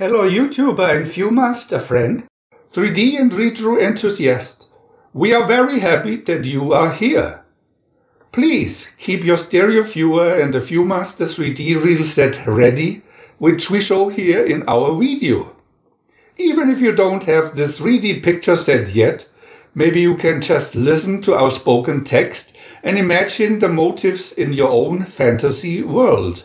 Hello YouTuber and Viewmaster friend, 3D and retro enthusiast. We are very happy that you are here. Please keep your stereo viewer and the Viewmaster 3D reel set ready, which we show here in our video. Even if you don't have this 3D picture set yet, maybe you can just listen to our spoken text and imagine the motifs in your own fantasy world.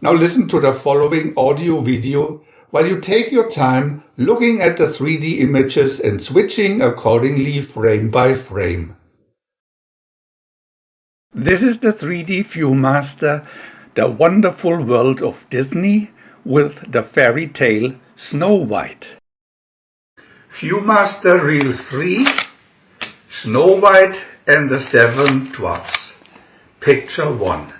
Now listen to the following audio video while you take your time looking at the 3D images and switching accordingly frame by frame. This is the 3D Viewmaster, the wonderful world of Disney with the fairy tale Snow White. Viewmaster Reel 3, Snow White and the Seven Dwarfs. Picture 1.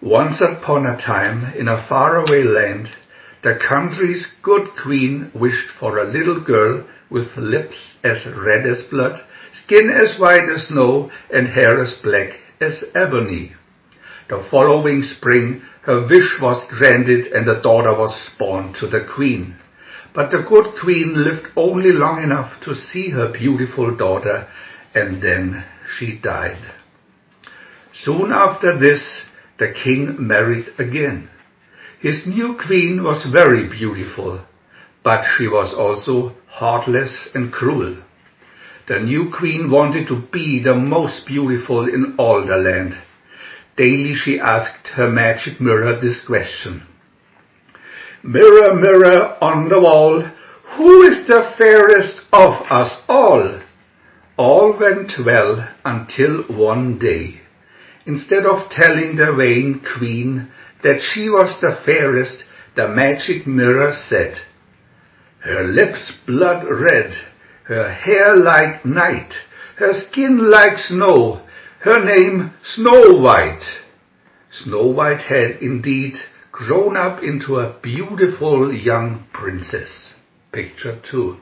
Once upon a time, in a faraway land, the country's good queen wished for a little girl with lips as red as blood, skin as white as snow, and hair as black as ebony. The following spring, her wish was granted and a daughter was born to the queen. But the good queen lived only long enough to see her beautiful daughter, and then she died. Soon after this, the king married again. His new queen was very beautiful, but she was also heartless and cruel. The new queen wanted to be the most beautiful in all the land. Daily she asked her magic mirror this question. Mirror, mirror on the wall, who is the fairest of us all? All went well until one day. Instead of telling the vain queen that she was the fairest, the magic mirror said, her lips blood red, her hair like night, her skin like snow, her name Snow White. Snow White had indeed grown up into a beautiful young princess. Picture 2.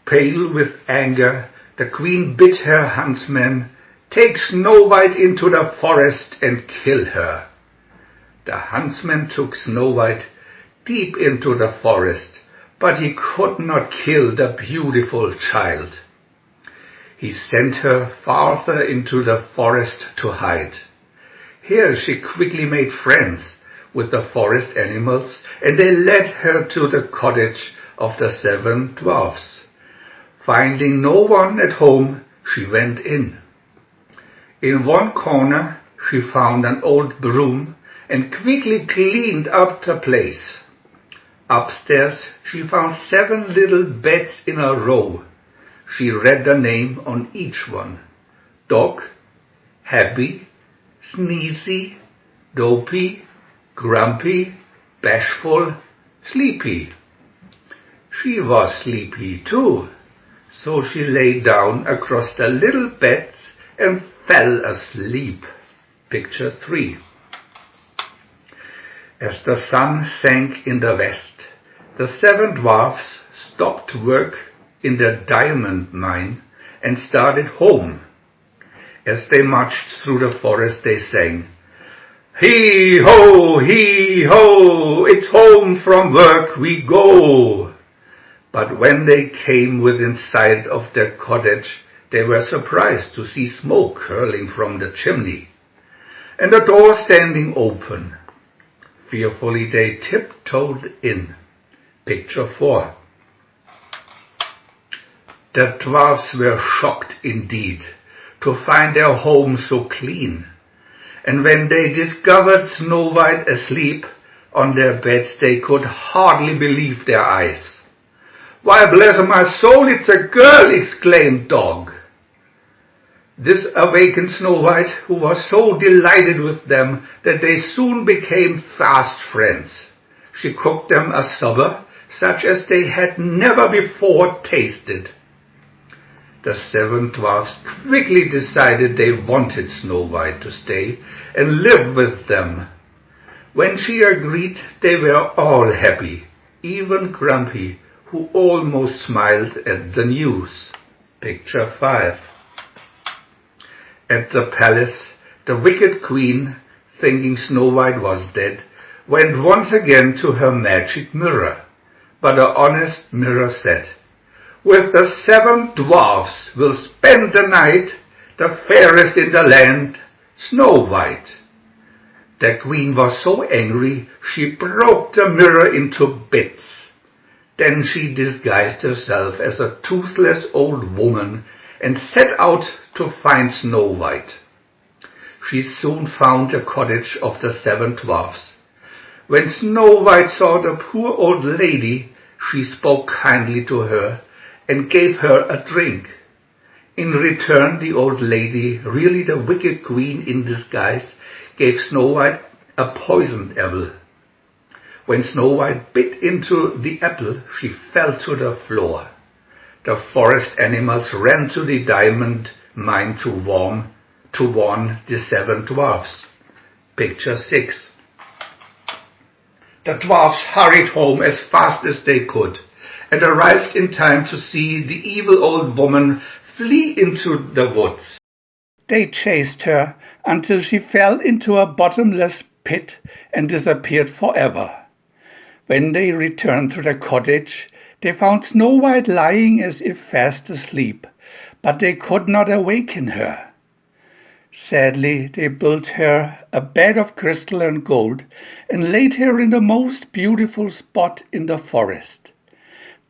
Pale with anger, the queen bid her huntsman take Snow White into the forest and kill her. The huntsman took Snow White deep into the forest, but he could not kill the beautiful child. He sent her farther into the forest to hide. Here she quickly made friends with the forest animals, and they led her to the cottage of the seven dwarfs. Finding no one at home, she went in. In one corner she found an old broom and quickly cleaned up the place. Upstairs she found 7 little beds in a row. She read the name on each one. Dog, Happy, Sneezy, Dopey, Grumpy, Bashful, Sleepy. She was sleepy too, so she lay down across the little beds and fell asleep. Picture 3. As the sun sank in the west, the 7 dwarfs stopped work in the diamond mine and started home. As they marched through the forest, they sang, "Hee-ho, hee-ho, it's home from work we go." But when they came within sight of their cottage, they were surprised to see smoke hurling from the chimney, and the door standing open. Fearfully they tiptoed in. Picture 4. The dwarfs were shocked indeed to find their home so clean, and when they discovered Snow White asleep on their beds, they could hardly believe their eyes. "Why, bless my soul, it's a girl!" exclaimed Dog. This awakened Snow White, who was so delighted with them that they soon became fast friends. She cooked them a supper such as they had never before tasted. The 7 dwarfs quickly decided they wanted Snow White to stay and live with them. When she agreed, they were all happy, even Grumpy, who almost smiled at the news. Picture 5. At the palace, the wicked queen, thinking Snow White was dead, went once again to her magic mirror, but the honest mirror said, "With the 7 dwarfs will spend the night, the fairest in the land, Snow White." The queen was so angry she broke the mirror into bits. Then she disguised herself as a toothless old woman and set out to find Snow White. She soon found the cottage of the 7 dwarfs. When Snow White saw the poor old lady, she spoke kindly to her and gave her a drink. In return, the old lady, really the wicked queen in disguise, gave Snow White a poisoned apple. When Snow White bit into the apple, she fell to the floor. The forest animals ran to the diamond mine to warn the 7 dwarfs. Picture 6. The dwarfs hurried home as fast as they could and arrived in time to see the evil old woman flee into the woods. They chased her until she fell into a bottomless pit and disappeared forever. When they returned to the cottage, they found Snow White lying as if fast asleep, but they could not awaken her. Sadly, they built her a bed of crystal and gold and laid her in the most beautiful spot in the forest.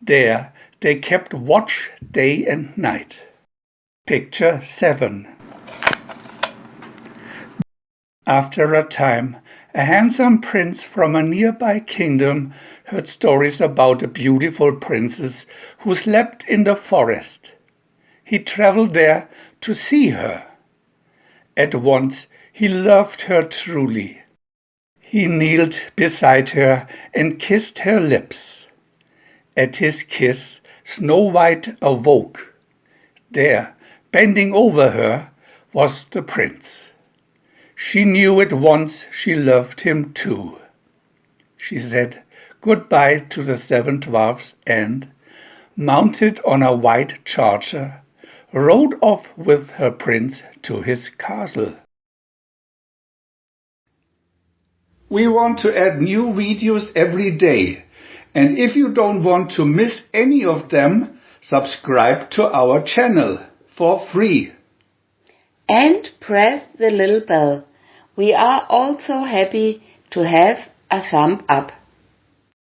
There they kept watch day and night. Picture 7. After a time, a handsome prince from a nearby kingdom heard stories about a beautiful princess who slept in the forest. He traveled there to see her. At once he loved her truly. He kneeled beside her and kissed her lips. At his kiss, Snow White awoke. There, bending over her, was the prince. She knew at once she loved him too. She said goodbye to the 7 dwarfs and, mounted on a white charger, rode off with her prince to his castle. We want to add new videos every day, and if you don't want to miss any of them, subscribe to our channel for free. And press the little bell. We are also happy to have a thumb up.